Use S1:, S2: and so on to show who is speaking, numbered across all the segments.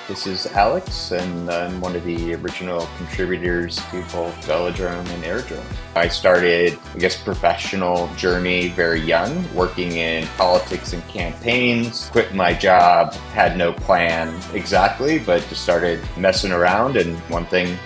S1: This is Alex, and I'm one of the original contributors to both Velodrome and Aerodrome. I started, professional journey very young, working in politics and campaigns, quit my job, had no plan exactly, but just started messing around, and one thing,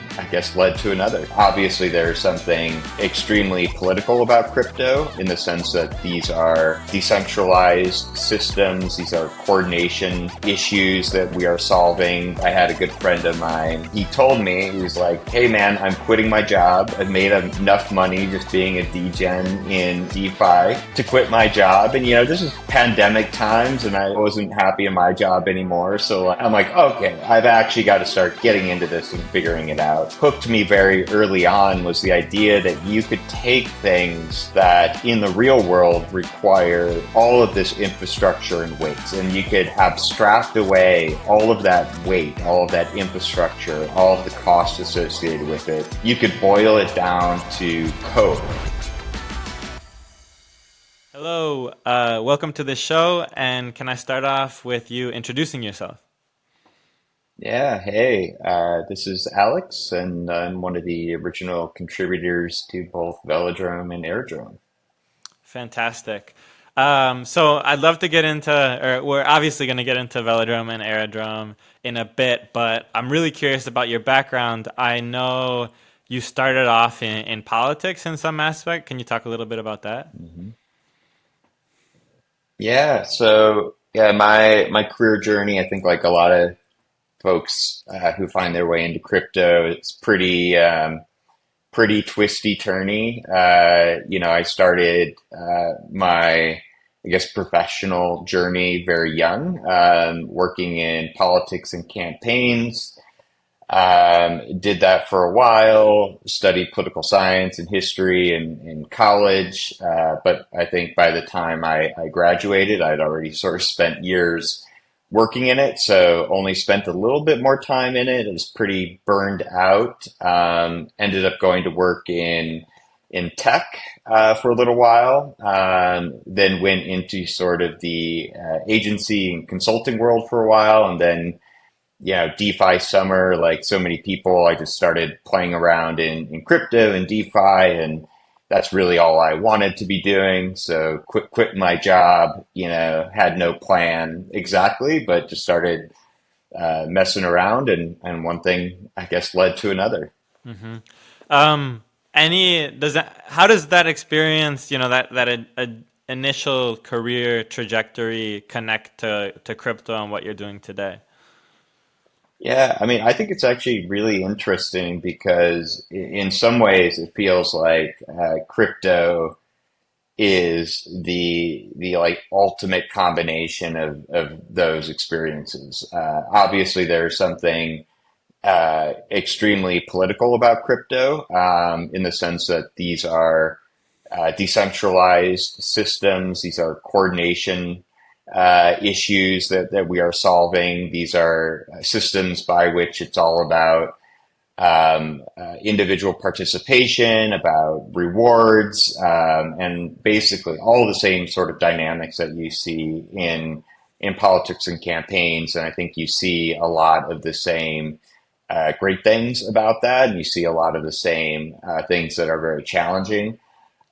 S1: led to another. Obviously, there's something extremely political about crypto in the sense that these are decentralized systems, these are coordination issues that we are solving. I had a good friend of mine, he told me, he was like, hey man, I'm quitting my job. I've made enough money just being a degen in DeFi to quit my job. And this is pandemic times and I wasn't happy in my job anymore. So I'm like, okay, I've actually got to start getting into this and figuring it out. Hooked me very early on was the idea that you could take things that in the real world require all of this infrastructure and weights, and you could abstract away all of that weight, all of that infrastructure, all of the costs associated with it. You could boil it down to code.
S2: Hello, welcome to the show, and can I start off with you introducing yourself?
S1: Yeah, hey, this is Alex, and I'm one of the original contributors to both Velodrome and Aerodrome.
S2: Fantastic. So I'd love to get into, or we're obviously going to get into Velodrome and Aerodrome in a bit, but I'm really curious about your background. I know you started off in politics in some aspect. Can you talk a little bit about that?
S1: Yeah, so yeah, my career journey, I think like a lot of folks who find their way into crypto, it's pretty twisty turny. I started my professional journey very young, working in politics and campaigns. Did that for a while, studied political science and history in college. But I think by the time I graduated, I'd already sort of spent years working in it. So only spent a little bit more time in it. I was pretty burned out. Ended up going to work in tech for a little while. Then went into sort of the agency and consulting world for a while, and then DeFi summer, like so many people, I just started playing around in crypto and DeFi, and that's really all I wanted to be doing. So quit my job, had no plan exactly, but just started messing around, and one thing, led to another.
S2: Um, how does that experience, initial career trajectory connect to crypto and what you're doing today?
S1: Yeah, I mean, I think it's actually really interesting because in some ways it feels like crypto is the like ultimate combination of those experiences. Obviously, there's something extremely political about crypto in the sense that these are decentralized systems. These are coordination issues that we are solving. These are systems by which it's all about individual participation, about rewards, and basically all the same sort of dynamics that you see in politics and campaigns. And I think you see a lot of the same great things about that, and you see a lot of the same things that are very challenging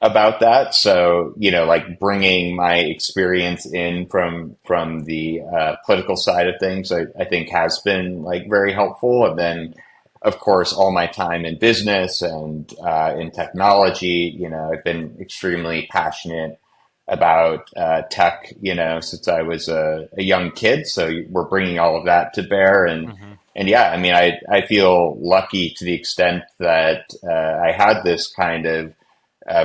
S1: about that. So, like bringing my experience in from the political side of things, I think has been like very helpful. And then, of course, all my time in business and in technology, I've been extremely passionate about tech, since I was a young kid. So we're bringing all of that to bear, and yeah, I mean, I feel lucky to the extent that I had this kind of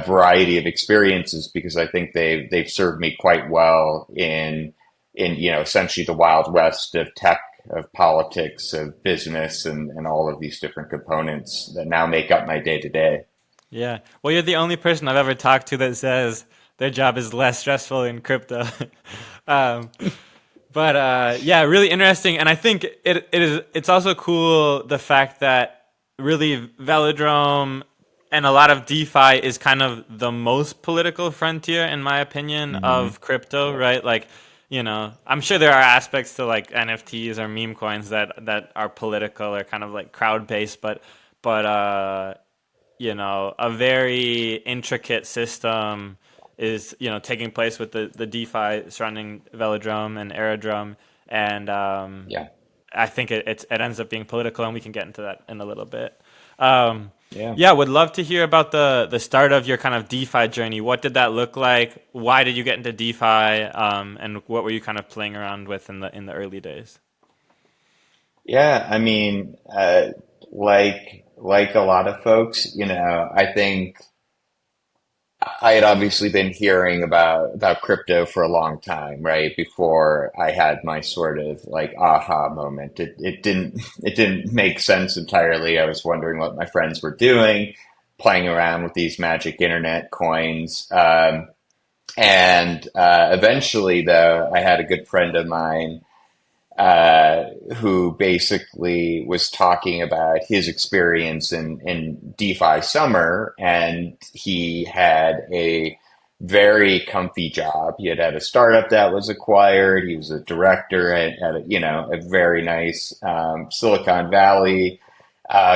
S1: variety of experiences, because I think they've served me quite well in essentially the wild west of tech, of politics, of business, and all of these different components that now make up my day to day.
S2: Yeah. Well, you're the only person I've ever talked to that says their job is less stressful in crypto. um, but yeah, really interesting. And I think it's also cool the fact that really Velodrome and a lot of DeFi is kind of the most political frontier, in my opinion,
S1: Hmm.
S2: of crypto, right? Like I'm sure there are aspects to like NFTs or meme coins that are political or kind of like crowd based, but a very intricate system is taking place with the DeFi surrounding Velodrome and Aerodrome, and
S1: Yeah.
S2: I think it ends up being political, and we can get into that in a little bit. Um,
S1: Yeah.
S2: yeah, would love to hear about the start of your kind of DeFi journey. What did that look like? Why did you get into DeFi? And what were you kind of playing around with in the early days?
S1: Yeah, I mean, like a lot of folks, I think I had obviously been hearing about crypto for a long time, right? Before I had my sort of like aha moment. It didn't make sense entirely. I was wondering what my friends were doing, playing around with these magic internet coins. And eventually, though, I had a good friend of mine who basically was talking about his experience in DeFi summer, and he had a very comfy job. He had had a startup that was acquired. He was a director at a very nice Silicon Valley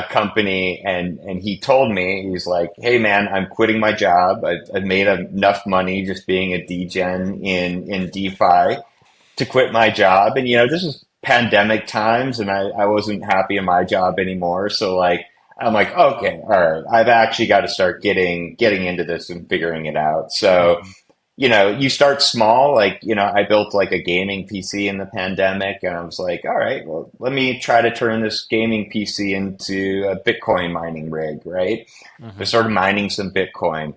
S1: company, and he told me, he's like, "Hey man, I'm quitting my job. I've made enough money just being a degen in DeFi to quit my job." And this is pandemic times, and I wasn't happy in my job anymore. So like I'm like, okay, all right, I've actually got to start getting into this and figuring it out. So
S2: Mhm.
S1: you start small. Like I built like a gaming PC in the pandemic, and I was like, all right, well, let me try to turn this gaming PC into a Bitcoin mining rig, right? I
S2: Mhm.
S1: started mining some Bitcoin.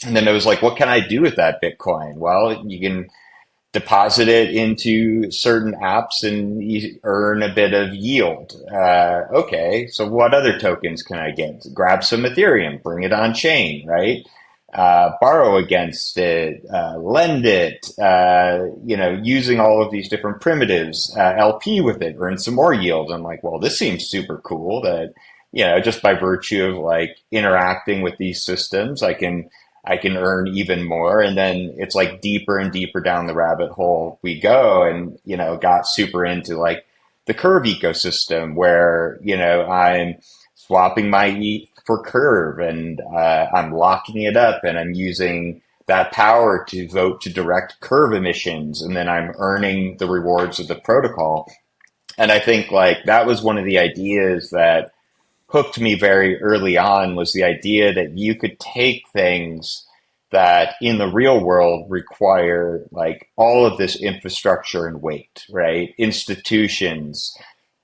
S1: And then it was like, what can I do with that Bitcoin? Well, you can deposit it into certain apps and you earn a bit of yield. Okay, so what other tokens can I get? Grab some Ethereum, bring it on chain, right? Borrow against it, lend it, using all of these different primitives, LP with it, earn some more yield. I'm like, well, this seems super cool that, just by virtue of like interacting with these systems, I can earn even more. And then it's like deeper and deeper down the rabbit hole we go, and, got super into like the Curve ecosystem where, I'm swapping my ETH for Curve, and I'm locking it up, and I'm using that power to vote to direct Curve emissions. And then I'm earning the rewards of the protocol. And I think like that was one of the ideas that hooked me very early on, was the idea that you could take things that in the real world require like all of this infrastructure and weight, right? Institutions,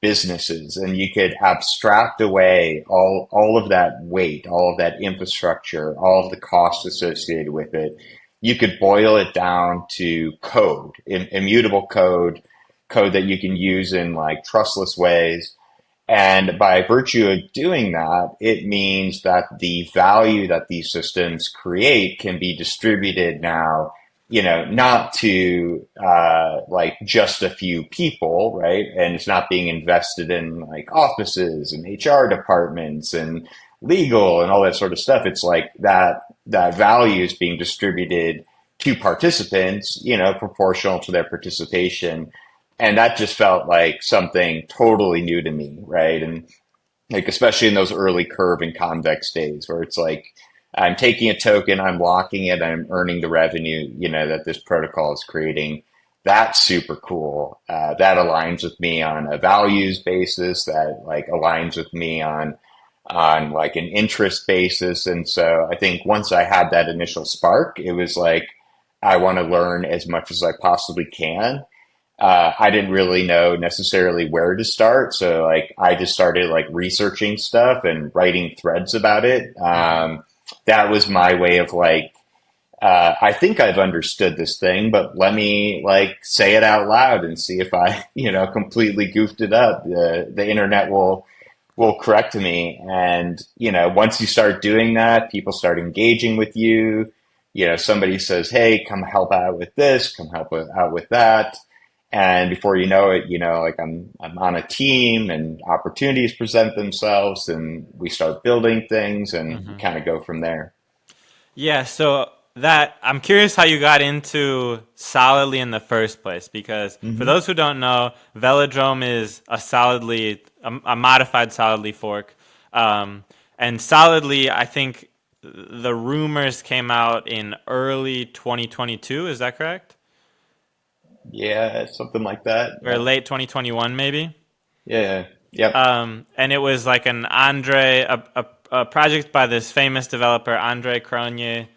S1: businesses, and you could abstract away all of that weight, all of that infrastructure, all of the costs associated with it. You could boil it down to code, immutable code that you can use in like trustless ways. And by virtue of doing that, it means that the value that these systems create can be distributed now, not to like just a few people, right? And it's not being invested in like offices and HR departments and legal and all that sort of stuff. It's like that value is being distributed to participants, proportional to their participation. And that just felt like something totally new to me, right? And like especially in those early Curve and Convex days where it's like I'm taking a token, I'm locking it, I'm earning the revenue, that this protocol is creating. That's super cool. That aligns with me on a values basis. That like aligns with me on like an interest basis. And so I think once I had that initial spark, it was like I want to learn as much as I possibly can. I didn't really know necessarily where to start. So like I just started like researching stuff and writing threads about it.
S2: Mhm.
S1: That was my way of like, I think I've understood this thing, but let me like say it out loud and see if I, completely goofed it up. The internet will correct me. And, once you start doing that, people start engaging with you. Somebody says, "Hey, come help out with this, come help out with that." And before you know it, like I'm on a team and opportunities present themselves and we start building things and
S2: Mhm.
S1: kind of go from there.
S2: Yeah, so that I'm curious how you got into Solidly in the first place, because for
S1: Hmm.
S2: those who don't know, Velodrome is a modified Solidly fork, and Solidly, I think the rumors came out in early 2022. Is that correct?
S1: Yeah, something like that.
S2: Or
S1: Yeah.
S2: late 2021, maybe?
S1: Yeah. Yep.
S2: And it was like a project by this famous developer, Andre Cronje,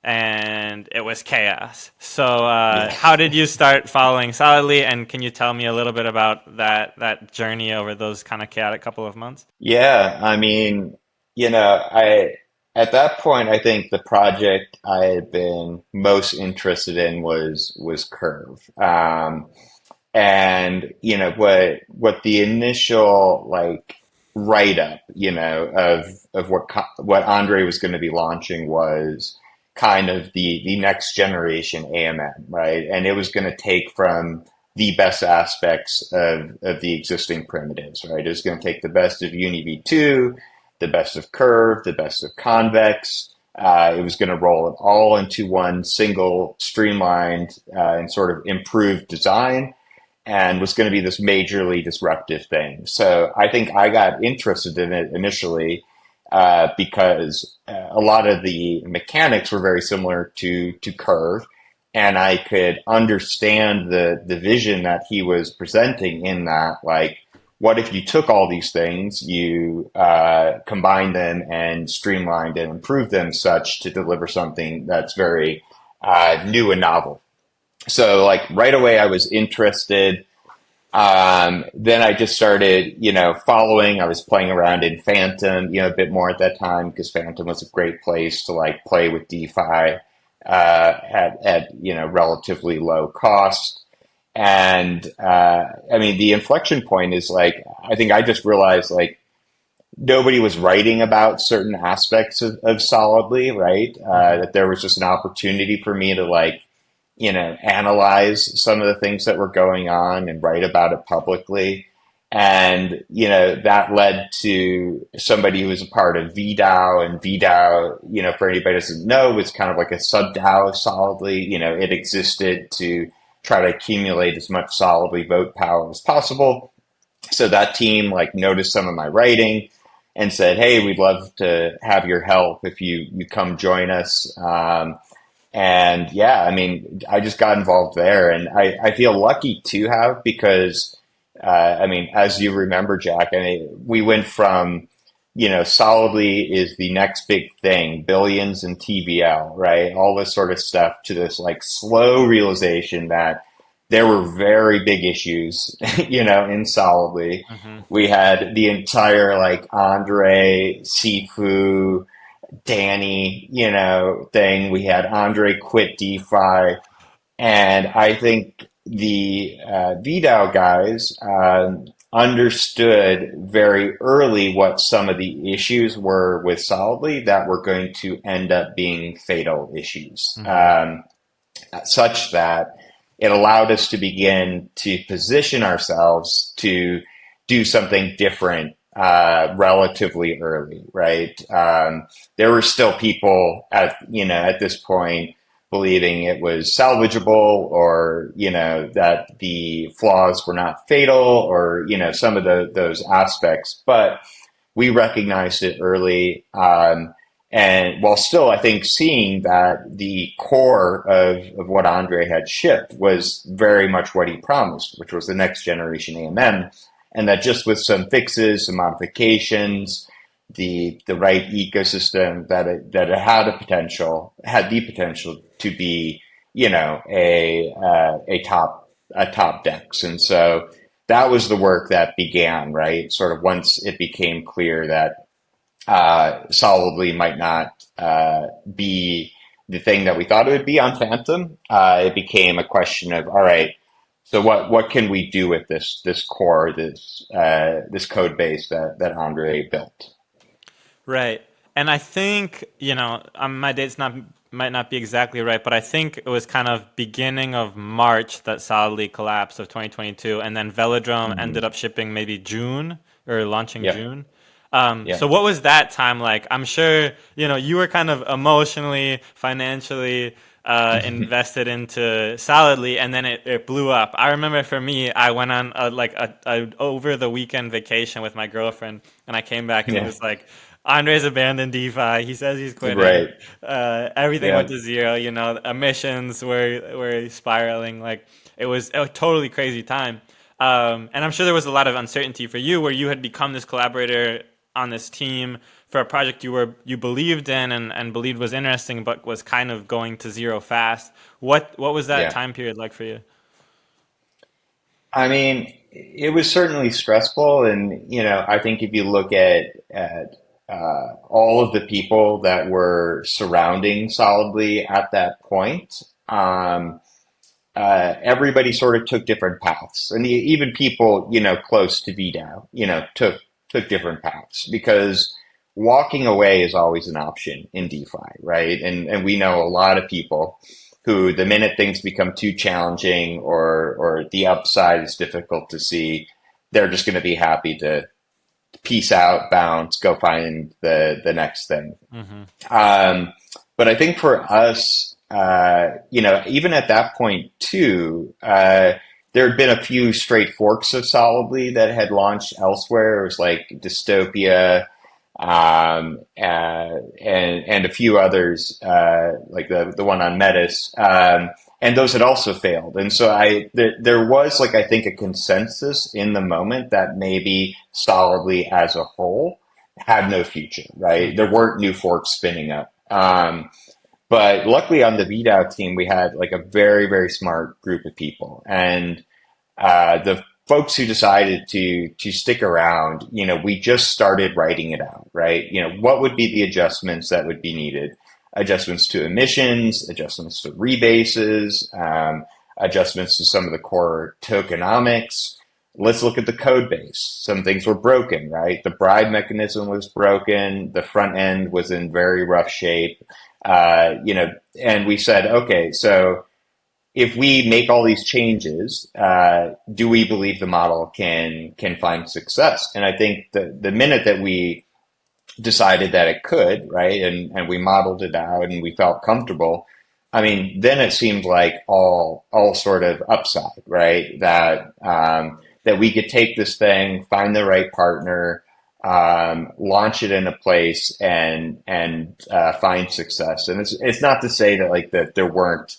S2: and it was chaos. So,
S1: Yeah.
S2: how did you start following Solidly? And can you tell me a little bit about that journey over those kind of chaotic couple of months?
S1: Yeah, I mean, I at that point I think the project I had been most interested in was Curve. And what the initial like write up, of what Andre was going to be launching was kind of the next generation AMM, right? And it was going to take from the best aspects of the existing primitives, right? It was going to take the best of UniV2, the best of Curve, the best of Convex. It was going to roll it all into one single streamlined and sort of improved design, and was going to be this majorly disruptive thing. So I think I got interested in it initially because a lot of the mechanics were very similar to Curve, and I could understand the vision that he was presenting in that, like, what if you took all these things, you combined them and streamlined and improved them such to deliver something that's very new and novel. So like right away I was interested. Then I just started, following. I was playing around in Phantom, a bit more at that time because Phantom was a great place to like play with DeFi at relatively low cost. And I mean, the inflection point is like I think I just realized like nobody was writing about certain aspects of Solidly, right?
S2: Hmm.
S1: That there was just an opportunity for me to like analyze some of the things that were going on and write about it publicly. And, that led to somebody who was a part of veDAO, and veDAO, for anybody who doesn't know, was kind of like a sub DAO of Solidly. It existed to try to accumulate as much Solidly vote power as possible. So that team like noticed some of my writing and said, "Hey, we'd love to have your help if you come join us." And yeah, I mean, I just got involved there, and I feel lucky to have because, I mean, as you remember, Jack, I mean, we went from, Solidly is the next big thing, billions in TVL, right? All this sort of stuff to this like slow realization that there were very big issues, in Solidly.
S2: Hmm.
S1: We had the entire like Andre, Sifu, Danny, thing. We had Andre quit DeFi, and I think the veDAO guys understood very early what some of the issues were with Solidly that were going to end up being fatal issues,
S2: Hmm.
S1: such that it allowed us to begin to position ourselves to do something different relatively early, right? There were still people at this point believing it was salvageable, or that the flaws were not fatal, or some of those aspects, but we recognized it early. And while still, I think, seeing that the core of what Andre had shipped was very much what he promised, which was the next generation AMM, and that just with some fixes, some modifications, the right ecosystem, that it had the potential to be, a top DEX. And so that was the work that began, right? Sort of once it became clear that Solidly might not be the thing that we thought it would be on Phantom. It became a question of, all right, so what can we do with this core, this code base that Andre built?
S2: Right. And I think, my dates not might not be exactly right, but I think it was kind of beginning of March that Solidly collapsed of 2022, and then Velodrome
S1: Hmm.
S2: ended up shipping maybe June or launching
S1: Yep.
S2: June.
S1: Yeah.
S2: So what was that time like? I'm sure, you were kind of emotionally, financially invested into Solidly, and then it blew up. I remember for me, I went on a over the weekend vacation with my girlfriend, and I came back and it
S1: Yeah.
S2: was like, Andre's abandoned DeFi. He says he's quitting.
S1: Right.
S2: Everything went
S1: Yeah.
S2: to zero. Emissions were spiraling. Like it was a totally crazy time. And I'm sure there was a lot of uncertainty for you, where you had become this collaborator on this team for a project you believed in and believed was interesting, but was kind of going to zero fast. What was that
S1: Yeah.
S2: time period like for you?
S1: I mean, it was certainly stressful, and I think if you look at all of the people that were surrounding Solidly at that point, everybody sort of took different paths, and even people close to veDAO, took different paths because walking away is always an option in DeFi, right? And we know a lot of people who, the minute things become too challenging or the upside is difficult to see, they're just going to be happy to peace out, bounce, go find the next thing.
S2: Hmm.
S1: But I think for us, even at that point too, there had been a few straight forks of Solidly that had launched elsewhere. It was like Dystopia, and a few others, like the one on Metis, and those had also failed. And so there was like I think a consensus in the moment that maybe Solidly as a whole had no future, right? There weren't new forks spinning up. But luckily on the veDAO team, we had like a very, very smart group of people. And the folks who decided to stick around, we just started writing it out, right? What would be the adjustments that would be needed? Adjustments to emissions, adjustments to rebases, adjustments to some of the core tokenomics. Let's look at the code base. Some things were broken, right? The bribe mechanism was broken. The front end was in very rough shape. And we said, okay, so if we make all these changes, do we believe the model can find success? And I think the minute that we decided that it could, right, and we modeled it out and we felt comfortable, I mean, then it seemed like all sort of upside, right? That we could take this thing, find the right partner, launch it in a place, and find success. And it's not to say that like that there weren't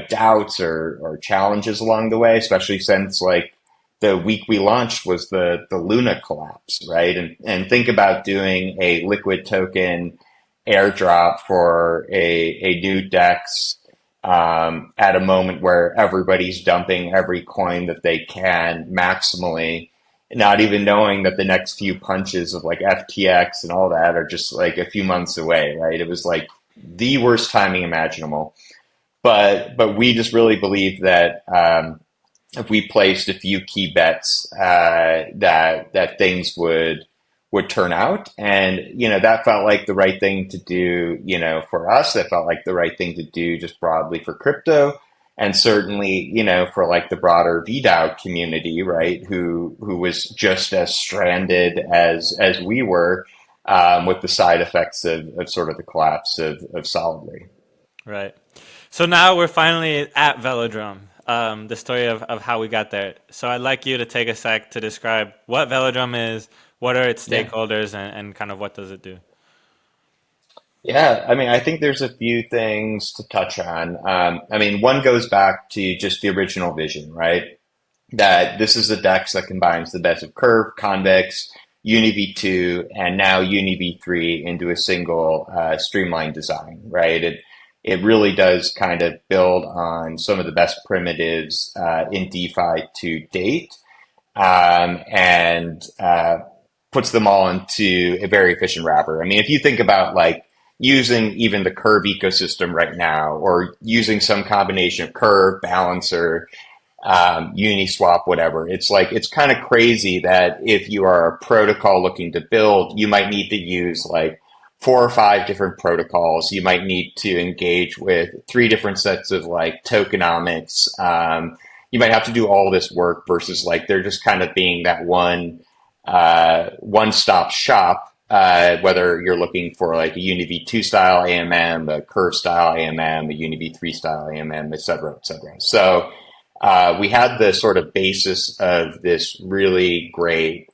S1: doubts or challenges along the way, especially since like the week we launched was the Luna collapse, right? And think about doing a liquid token airdrop for a new DEX at a moment where everybody's dumping every coin that they can maximally, not even knowing that the next few punches of like FTX and all that are just like a few months away, right? It was like the worst timing imaginable. But we just really believe that if we placed a few key bets, that things would turn out, and that felt like the right thing to do. For us, that felt like the right thing to do just broadly for crypto, and certainly for like the broader veDAO community, right? Who was just as stranded as we were, with the side effects of sort of the collapse of Solidly.
S2: Right. So now we're finally at Velodrome, the story of how we got there. So I'd like you to take a sec to describe what Velodrome is, what are its
S1: Yeah.
S2: stakeholders, and kind of what does it do?
S1: Yeah, I mean, I think there's a few things to touch on. I mean, one goes back to just the original vision, right? That this is a DEX that combines the best of Curve, Convex, UniV2, and now UniV3 into a single streamlined design, right? It really does kind of build on some of the best primitives in DeFi to date, and puts them all into a very efficient wrapper. I mean, if you think about like using even the Curve ecosystem right now, or using some combination of Curve, Balancer, Uniswap, whatever, it's like it's kind of crazy that if you are a protocol looking to build, you might need to use like 4 or 5 different protocols. You might need to engage with 3 different sets of like tokenomics. You might have to do all this work versus like there just kind of being that one one-stop shop, whether you're looking for like a UniV2 style AMM, a Curve style AMM, a UniV3 style AMM, et cetera, et cetera. So we had the sort of basis of this really great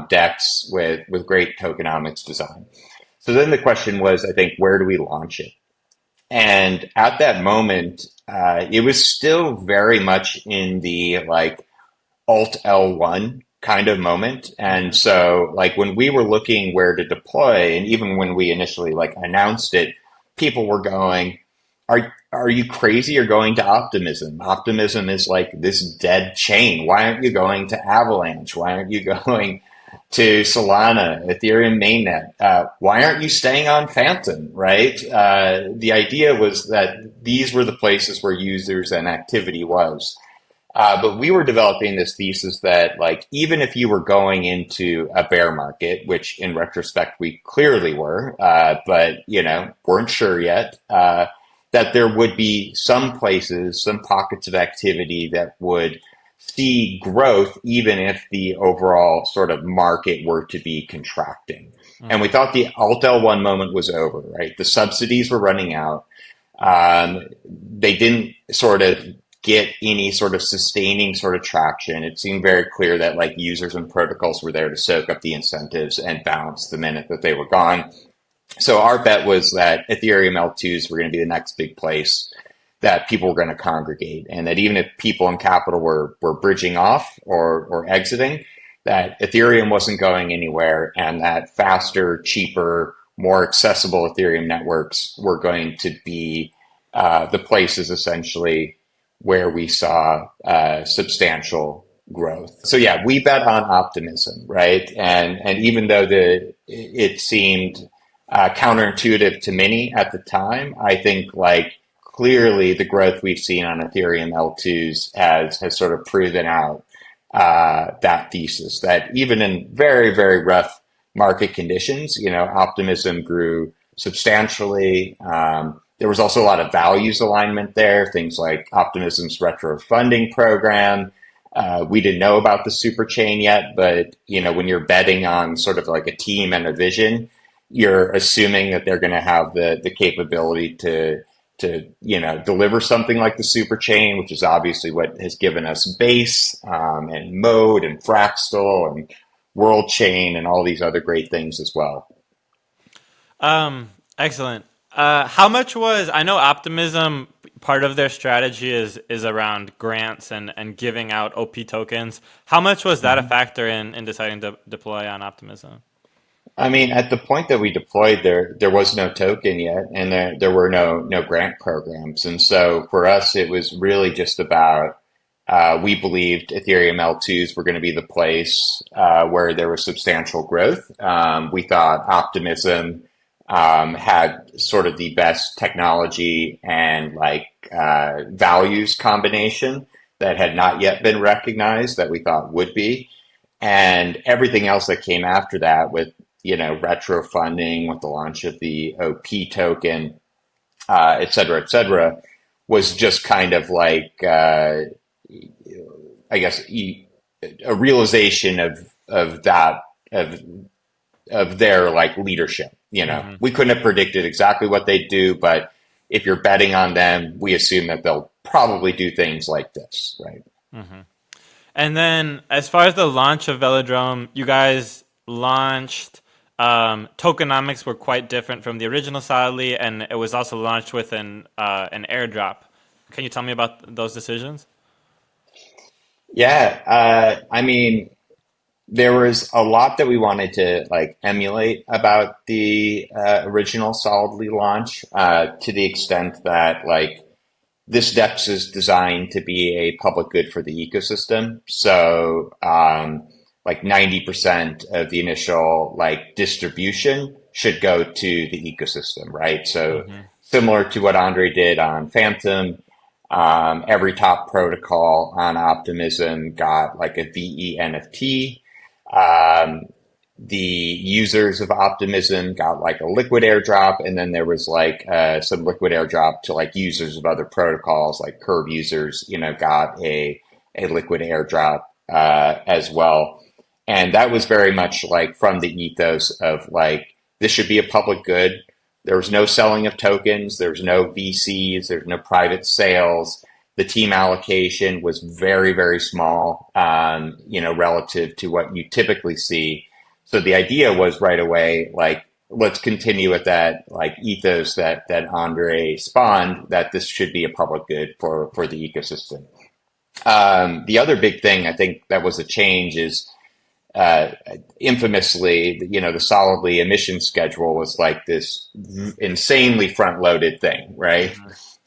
S1: DEX with great tokenomics design. So then the question was, I think, where do we launch it? And at that moment, it was still very much in the like Alt L1 kind of moment. And so like when we were looking where to deploy, and even when we initially like announced it, people were going, are you crazy? You're going to Optimism. Optimism is like this dead chain. Why aren't you going to Avalanche? Why aren't you going to Solana, Ethereum mainnet? Why aren't you staying on Phantom, right? The idea was that these were the places where users and activity was. But we were developing this thesis that, like, even if you were going into a bear market, which in retrospect we clearly were, but weren't sure yet, that there would be some places, some pockets of activity that would see growth, even if the overall sort of market were to be contracting. And we thought the Alt L1 moment was over, right? The subsidies were running out. They didn't sort of get any sort of sustaining sort of traction. It seemed very clear that like users and protocols were there to soak up the incentives and bounce the minute that they were gone. So our bet was that Ethereum L2s were going to be the next big place that people were going to congregate, and that even if people in capital were bridging off or exiting, that Ethereum wasn't going anywhere, and that faster, cheaper, more accessible Ethereum networks were going to be the places essentially where we saw substantial growth. So yeah, we bet on Optimism, right? And even though it seemed counterintuitive to many at the time, I think like clearly the growth we've seen on Ethereum L2s has sort of proven out that thesis, that even in very, very rough market conditions, Optimism grew substantially. There was also a lot of values alignment there, things like Optimism's retro funding program. We didn't know about the super chain yet, but when you're betting on sort of like a team and a vision, you're assuming that they're going to have the capability to deliver something like the super chain, which is obviously what has given us Base and Mode and Fractal and World Chain and all these other great things as well.
S2: Excellent. How much I know Optimism, part of their strategy is around grants and giving out OP tokens. How much was that a factor in deciding to deploy on Optimism?
S1: I mean, at the point that we deployed, there was no token yet, and there were no grant programs. And so for us, it was really just about, we believed Ethereum L2s were going to be the place where there was substantial growth. We thought Optimism had sort of the best technology and values combination that had not yet been recognized that we thought would be. And everything else that came after that with, retro funding, with the launch of the OP token, et cetera, was just kind of like, I guess, a realization of their like leadership. We couldn't have predicted exactly what they'd do, but if you're betting on them, we assume that they'll probably do things like this, right?
S2: Mm-hmm. And then as far as the launch of Velodrome, you guys launched, tokenomics were quite different from the original Solidly, and it was also launched with an airdrop. Can you tell me about those decisions?
S1: Yeah, I mean, there was a lot that we wanted to emulate about the original Solidly launch, to the extent that this DEX is designed to be a public good for the ecosystem. So 90% of the initial distribution should go to the ecosystem, right? So similar to what Andre did on Phantom, every top protocol on Optimism got a VE NFT. The users of Optimism got a liquid airdrop, and then there was some liquid airdrop to users of other protocols, Curve users, got a liquid airdrop as well. And that was very much like from the ethos of like, this should be a public good. There was no selling of tokens. There's no VCs. There's no private sales. The team allocation was very, very small, relative to what you typically see. So the idea was right away, like, let's continue with that like ethos that Andre spawned, that this should be a public good for the ecosystem. The other big thing I think that was a change is uh, infamously, the solidly emission schedule was like this insanely front loaded thing, right?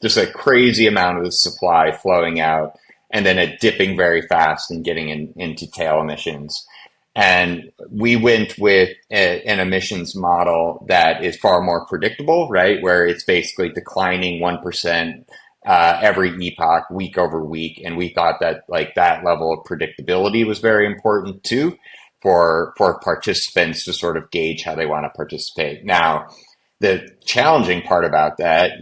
S1: Just a crazy amount of the supply flowing out and then it dipping very fast and getting into tail emissions. And we went with an emissions model that is far more predictable, right? Where it's basically declining 1% every epoch, week over week. And we thought that like that level of predictability was very important too for participants to sort of gauge how they want to participate. Now, the challenging part about that,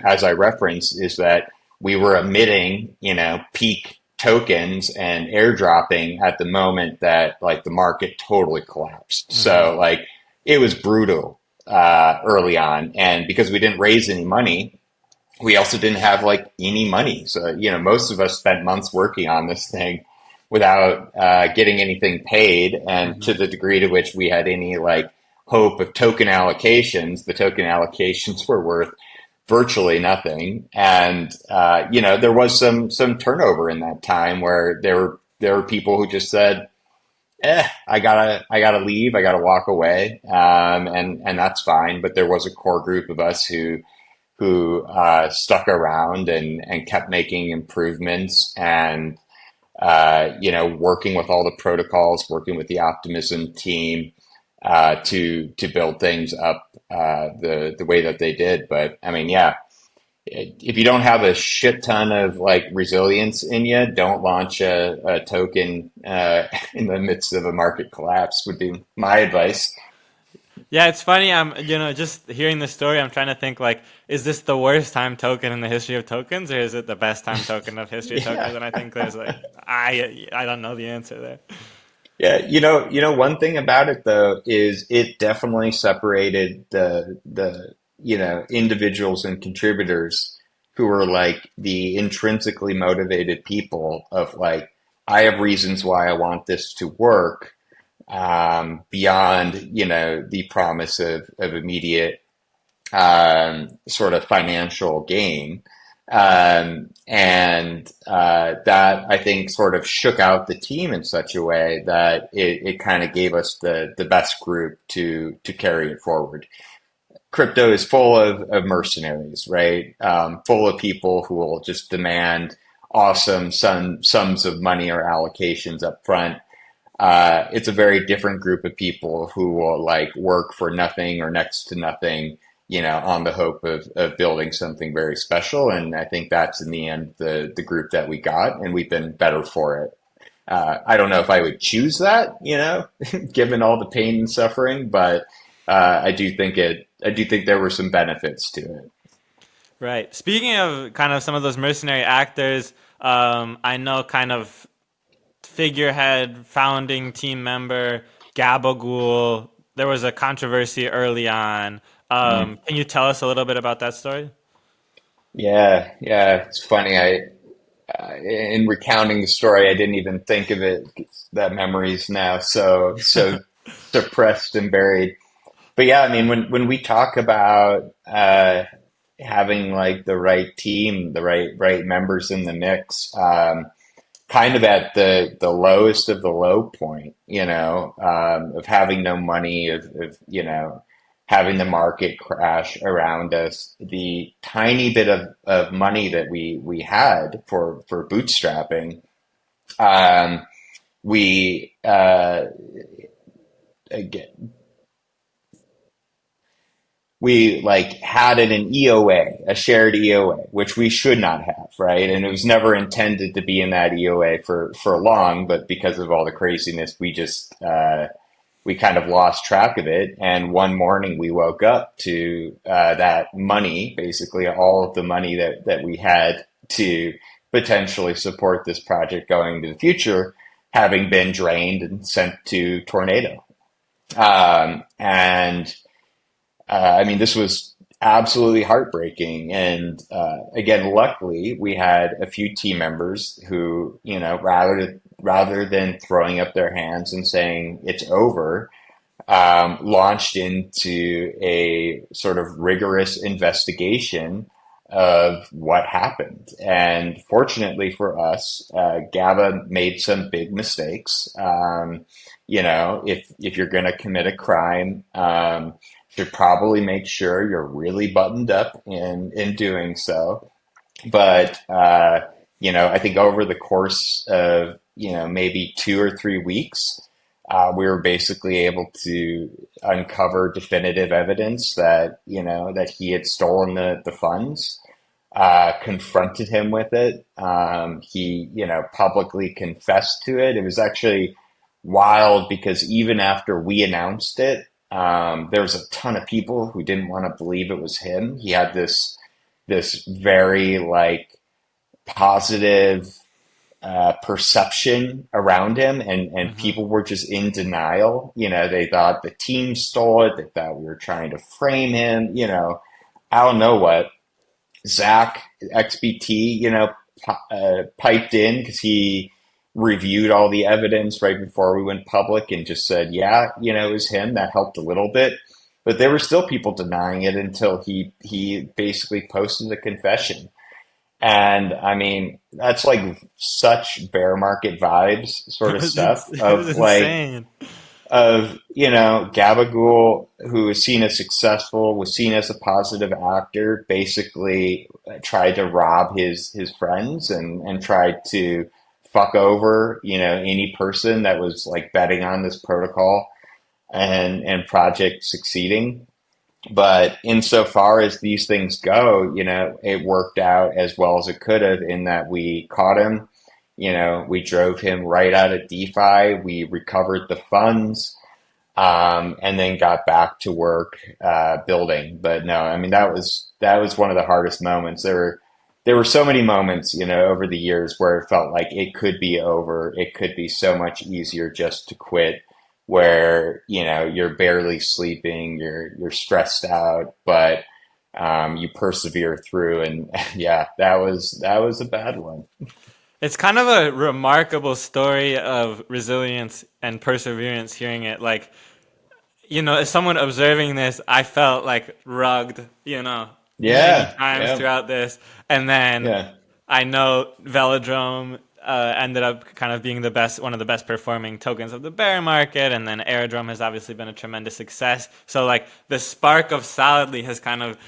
S1: as I referenced, is that we were emitting, peak tokens and airdropping at the moment that like the market totally collapsed. So like it was brutal early on. And because we didn't raise any money, we also didn't have like any money. So, most of us spent months working on this thing without getting anything paid. And to the degree to which we had any like hope of token allocations, the token allocations were worth virtually nothing. And, there was some turnover in that time where there were people who just said, I gotta leave. I gotta walk away. And that's fine. But there was a core group of us who stuck around and kept making improvements and, working with all the protocols, working with the Optimism team, to build things up the way that they did. But I mean, yeah, if you don't have a shit ton of like resilience in you, don't launch a token in the midst of a market collapse would be my advice.
S2: Yeah, it's funny. I'm, just hearing the story, I'm trying to think like, is this the worst time token in the history of tokens, or is it the best time token of history of tokens?
S1: Yeah.
S2: And I think there's like, I don't know the answer there.
S1: Yeah, one thing about it though is it definitely separated the individuals and contributors who were like the intrinsically motivated people of like, I have reasons why I want this to work, beyond, the promise of immediate sort of financial gain. And that I think sort of shook out the team in such a way that it kind of gave us the best group to carry it forward. Crypto is full of mercenaries, right? Full of people who will just demand awesome sums of money or allocations up front. It's a very different group of people who will like work for nothing or next to nothing, on the hope of building something very special. And I think that's in the end the group that we got, and we've been better for it. I don't know if I would choose that, given all the pain and suffering, but I do think there were some benefits to it.
S2: Right. Speaking of kind of some of those mercenary actors, I know kind of figurehead, founding team member, Gabagool. There was a controversy early on. Can you tell us a little bit about that story?
S1: Yeah, yeah, it's funny. In recounting the story, I didn't even think of it. That memory's now so suppressed and buried. But yeah, I mean, when we talk about having like the right team, the right members in the mix, kind of at the lowest of the low point, of having no money, of having the market crash around us, the tiny bit of money that we had for bootstrapping, we again, we like had it an EOA, a shared EOA, which we should not have, right? And it was never intended to be in that EOA for long, but because of all the craziness, we kind of lost track of it. And one morning we woke up to that money, basically all of the money that we had to potentially support this project going into the future, having been drained and sent to Tornado. And I mean, this was absolutely heartbreaking. And again, luckily, we had a few team members who, rather than throwing up their hands and saying it's over, launched into a sort of rigorous investigation of what happened. And fortunately for us, GABA made some big mistakes. If you're going to commit a crime, should probably make sure you're really buttoned up in doing so. But I think over the course of maybe 2 or 3 weeks, we were basically able to uncover definitive evidence that that he had stolen the funds. Confronted him with it. He publicly confessed to it. It was actually wild because even after we announced it, there was a ton of people who didn't want to believe it was him. He had this very like positive perception around him, and
S2: Hmm.
S1: people were just in denial. They thought the team stole it. They thought we were trying to frame him. I don't know what. Zach XBT, piped in because he reviewed all the evidence right before we went public and just said, yeah, it was him. That helped a little bit. But there were still people denying it until he basically posted a confession. And I mean, that's like such bear market vibes sort of stuff
S2: It was
S1: of like,
S2: insane.
S1: Gabagool, who was seen as successful, was seen as a positive actor, basically tried to rob his friends and tried to fuck over, any person that was like betting on this protocol and project succeeding. But insofar as these things go, it worked out as well as it could have in that we caught him. We drove him right out of DeFi. We recovered the funds, and then got back to work building. But no, I mean that was one of the hardest moments. There were so many moments, over the years where it felt like it could be over. It could be so much easier just to quit, where you're barely sleeping, you're stressed out, but you persevere through. And yeah, that was a bad one.
S2: It's kind of a remarkable story of resilience and perseverance hearing it. Like, as someone observing this, I felt like rugged, many
S1: Yeah,
S2: times
S1: yeah,
S2: throughout this. And then
S1: yeah,
S2: I know Velodrome ended up kind of being one of the best performing tokens of the bear market, and then Aerodrome has obviously been a tremendous success. So like the spark of Solidly has kind of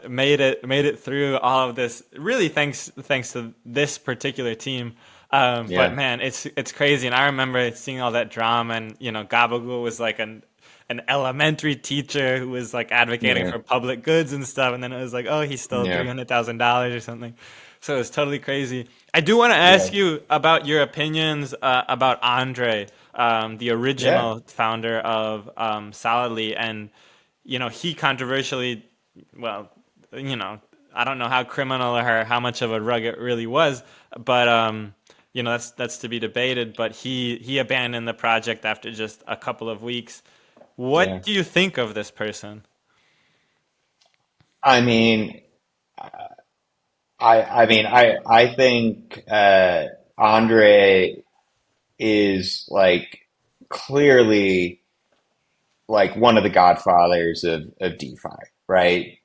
S2: made it through all of this. Really, thanks to this particular team. But
S1: yeah,
S2: man, it's crazy, and I remember seeing all that drama, and Gabagool was like an elementary teacher who was like advocating
S1: yeah,
S2: for public goods and stuff, and then it was like, oh, he stole
S1: yeah,
S2: $300,000 or something. So it's totally crazy. I do want to
S1: yeah,
S2: ask you about your opinions about Andre, the
S1: yeah.
S2: original founder of Solidly, and he controversially, well, I don't know how criminal or how much of a rug it really was, but that's to be debated. But he abandoned the project after just a couple of weeks. What
S1: Yeah.
S2: do you think of this person?
S1: I mean, I think Andre is like clearly like one of the godfathers of DeFi, right?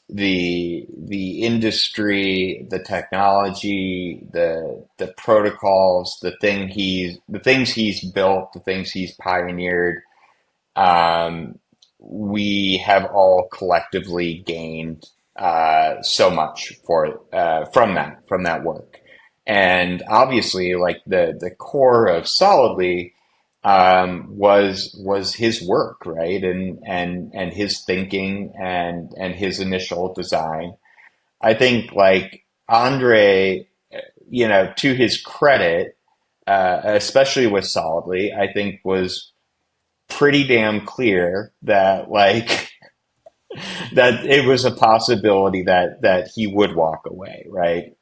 S1: The industry, the technology, the protocols, the things he's built, the things he's pioneered. Um, we have all collectively gained so much from that work, and obviously, like the core of Solidly was his work, right, and his thinking and his initial design. I think like Andre, to his credit, especially with Solidly, I think was pretty damn clear that like that it was a possibility that he would walk away, right?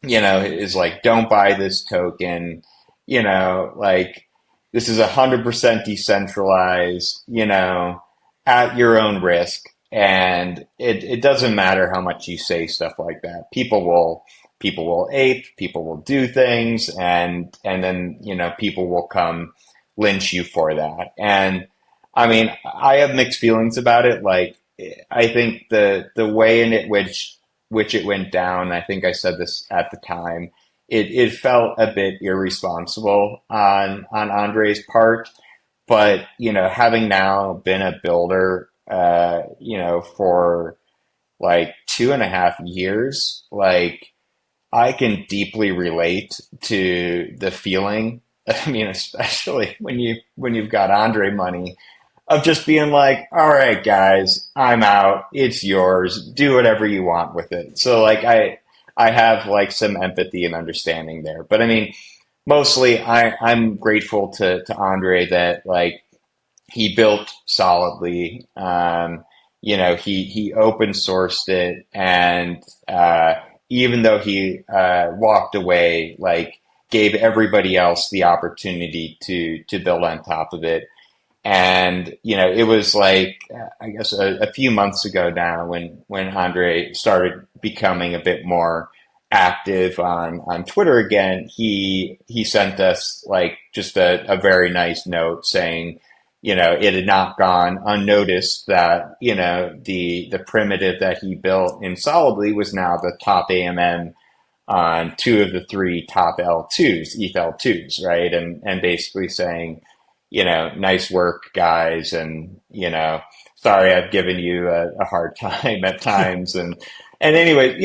S1: Is like don't buy this token. like this is 100% decentralized, at your own risk. And it doesn't matter how much you say stuff like that. People will ape, people will do things, and then, people will come lynch you for that. And I mean, I have mixed feelings about it. Like, I think the way in it which it went down, I think I said this at the time, it felt a bit irresponsible on Andre's part. But, having now been a builder, for like 2.5 years, like I can deeply relate to the feeling. I mean, especially when you've got Andre money, of just being like, all right, guys, I'm out. It's yours. Do whatever you want with it. So like I have like some empathy and understanding there. But I mean, mostly I'm grateful to Andre that like he built solidly. He open sourced it, and even though he walked away, like gave everybody else the opportunity to build on top of it. And it was like I guess a few months ago now when Andre started becoming a bit more active on Twitter again. He sent us like just a very nice note saying, it had not gone unnoticed that, the primitive that he built in Solidly was now the top AMM on two of the three top L2s, ETH L2s, right? And basically saying, nice work, guys, and, sorry I've given you a hard time at times. And anyway,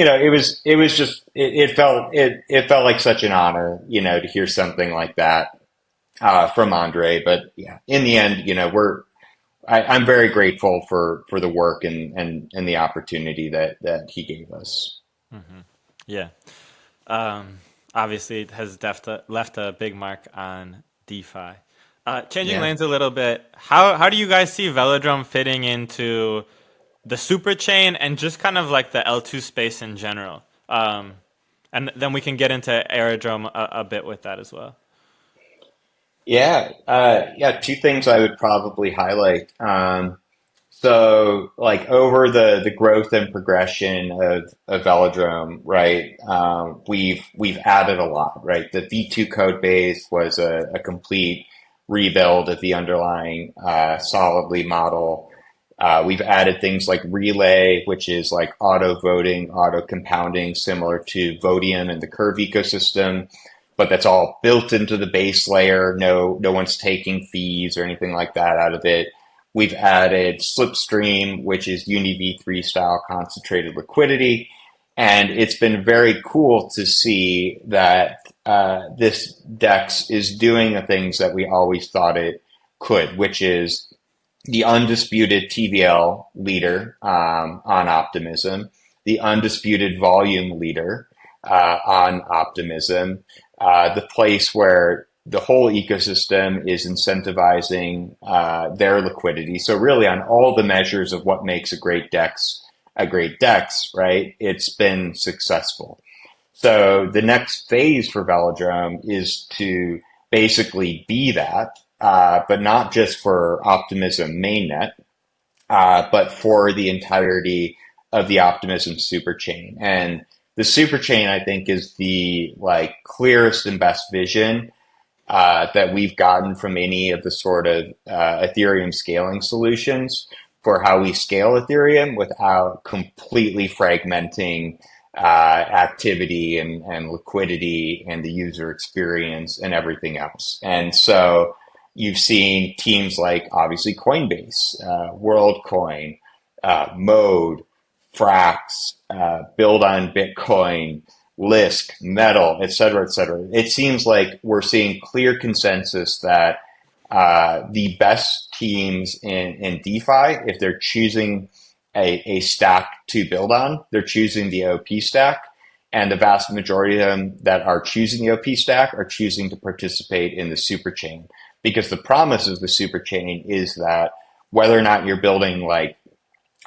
S1: it felt like such an honor, to hear something like that from Andre. But yeah, in the end, I'm very grateful for the work and the opportunity that he gave us.
S2: Yeah. Obviously, it has left a big mark on DeFi. Changing
S1: Yeah.
S2: lanes a little bit, how do you guys see Velodrome fitting into the super chain and just kind of like the L2 space in general? And then we can get into Aerodrome a bit with that as well.
S1: Yeah. Two things I would probably highlight. So, like over the growth and progression of Velodrome, right? We've added a lot, right? The V2 code base was a complete rebuild of the underlying solidly model. We've added things like Relay, which is like auto voting, auto compounding, similar to Vodium and the Curve ecosystem, but that's all built into the base layer. No one's taking fees or anything like that out of it. We've added Slipstream, which is Uni V3 style concentrated liquidity. And it's been very cool to see that this DEX is doing the things that we always thought it could, which is the undisputed TVL leader on Optimism, the undisputed volume leader on Optimism, the place where the whole ecosystem is incentivizing their liquidity. So really on all the measures of what makes a great DEX, right? It's been successful. So the next phase for Velodrome is to basically be that, but not just for Optimism mainnet, but for the entirety of the Optimism superchain. And the superchain, I think, is the like clearest and best vision that we've gotten from any of the sort of Ethereum scaling solutions for how we scale Ethereum without completely fragmenting activity and liquidity and the user experience and everything else. And so you've seen teams like obviously Coinbase, WorldCoin, Mode, Frax, Build on Bitcoin, Lisk, Metal, et cetera, et cetera. It seems like we're seeing clear consensus that the best teams in DeFi, if they're choosing a stack to build on, they're choosing the OP stack. And the vast majority of them that are choosing the OP stack are choosing to participate in the superchain. Because the promise of the superchain is that whether or not you're building like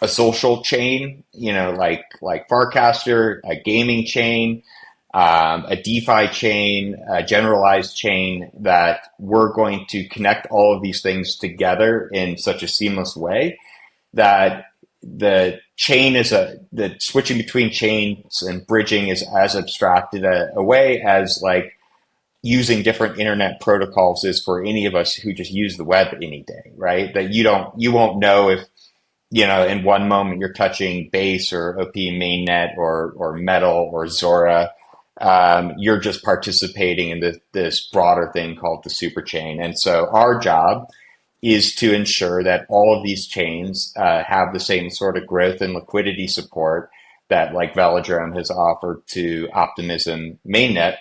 S1: a social chain, like Farcaster, a gaming chain, a DeFi chain, a generalized chain that we're going to connect all of these things together in such a seamless way that the switching between chains and bridging is as abstracted a way as like using different internet protocols is for any of us who just use the web any day, right? That you won't know if, in one moment you're touching Base or OP mainnet or Metal or Zora. You're just participating in this broader thing called the super chain. And so our job is to ensure that all of these chains have the same sort of growth and liquidity support that like Velodrome has offered to Optimism mainnet,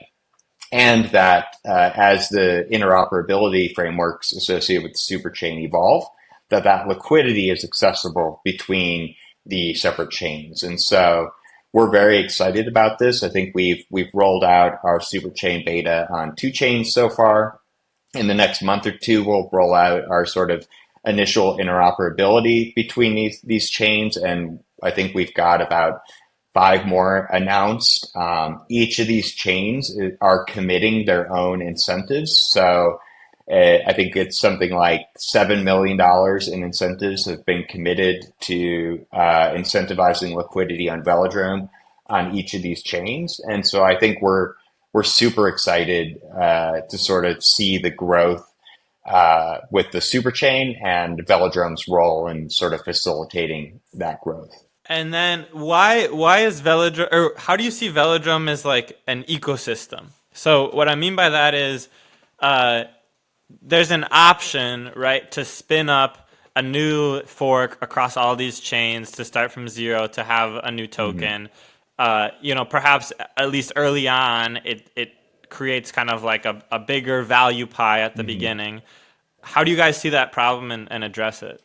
S1: and that as the interoperability frameworks associated with the superchain evolve, that liquidity is accessible between the separate chains. And so we're very excited about this. I think we've rolled out our superchain beta on 2 chains so far. In the next month or 2, we'll roll out our sort of initial interoperability between these chains, and I think we've got about 5 more announced. Each of these chains are committing their own incentives. So I think it's something like $7 million in incentives have been committed to incentivizing liquidity on Velodrome on each of these chains. And so I think we're super excited to sort of see the growth with the superchain and Velodrome's role in sort of facilitating that growth.
S2: And then why is Velodrome, or how do you see Velodrome as like an ecosystem? So what I mean by that is there's an option, right, to spin up a new fork across all these chains, to start from zero, to have a new token. Perhaps at least early on, it creates kind of like a bigger value pie at the beginning. How do you guys see that problem and address it?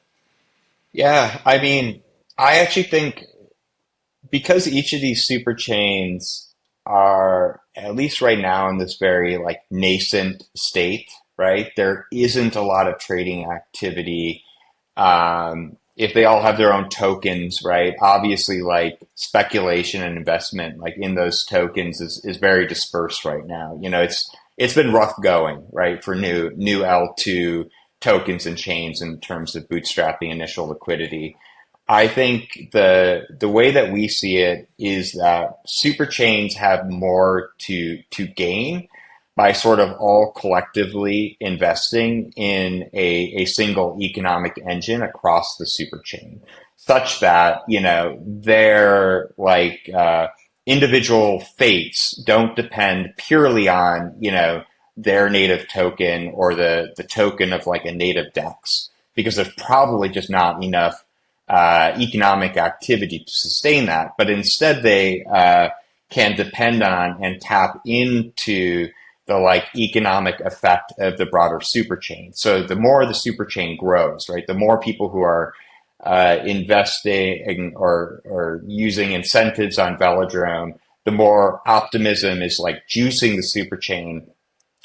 S1: Yeah, I mean, I actually think because each of these super chains are, at least right now, in this very like nascent state, right? There isn't a lot of trading activity. If they all have their own tokens, right? Obviously, like speculation and investment, like in those tokens, is very dispersed right now. It's been rough going, right, for new L2 tokens and chains in terms of bootstrapping initial liquidity. I think the way that we see it is that super chains have more to gain by sort of all collectively investing in a single economic engine across the super chain, such that, their like individual fates don't depend purely on, their native token or the token of like a native DEX, because there's probably just not enough economic activity to sustain that. But instead they can depend on and tap into the like economic effect of the broader superchain. So the more the superchain grows, right, the more people who are investing or using incentives on Velodrome, the more Optimism is like juicing the superchain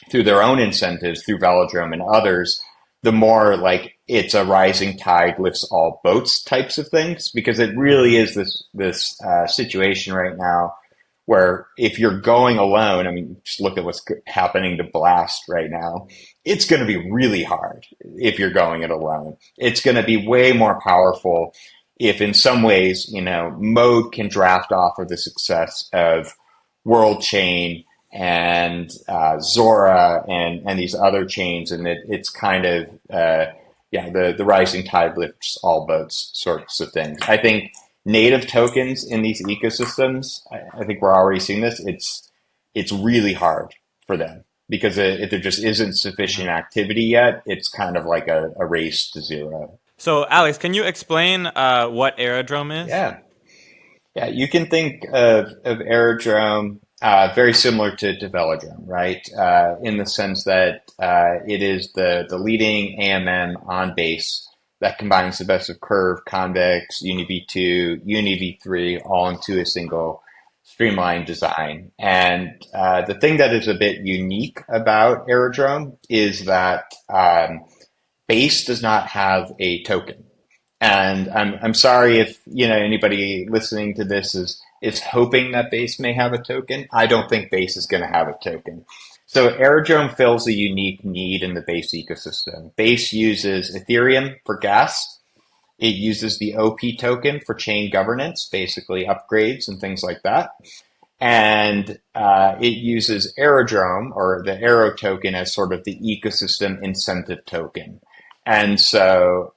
S1: through their own incentives through Velodrome and others, the more like it's a rising tide lifts all boats types of things, because it really is this situation right now where if you're going alone, I mean, just look at what's happening to Blast right now. It's going to be really hard if you're going it alone. It's going to be way more powerful if in some ways, Mode can draft off of the success of World Chain and Zora and these other chains, and it's kind of the rising tide lifts all boats sorts of things. I think native tokens in these ecosystems, I think we're already seeing this. It's really hard for them because if there just isn't sufficient activity yet, it's kind of like a race to zero.
S2: So Alex, can you explain what Aerodrome is?
S1: Yeah, you can think of Aerodrome very similar to Velodrome, right? In the sense that it is the leading AMM on Base that combines the best of Curve, Convex, UniV2, UniV3 all into a single streamlined design. And the thing that is a bit unique about Aerodrome is that Base does not have a token. And I'm sorry if anybody listening to this is hoping that Base may have a token. I don't think Base is going to have a token. So Aerodrome fills a unique need in the Base ecosystem. Base uses Ethereum for gas. It uses the OP token for chain governance, basically upgrades and things like that. And it uses Aerodrome, or the Aero token, as sort of the ecosystem incentive token. And so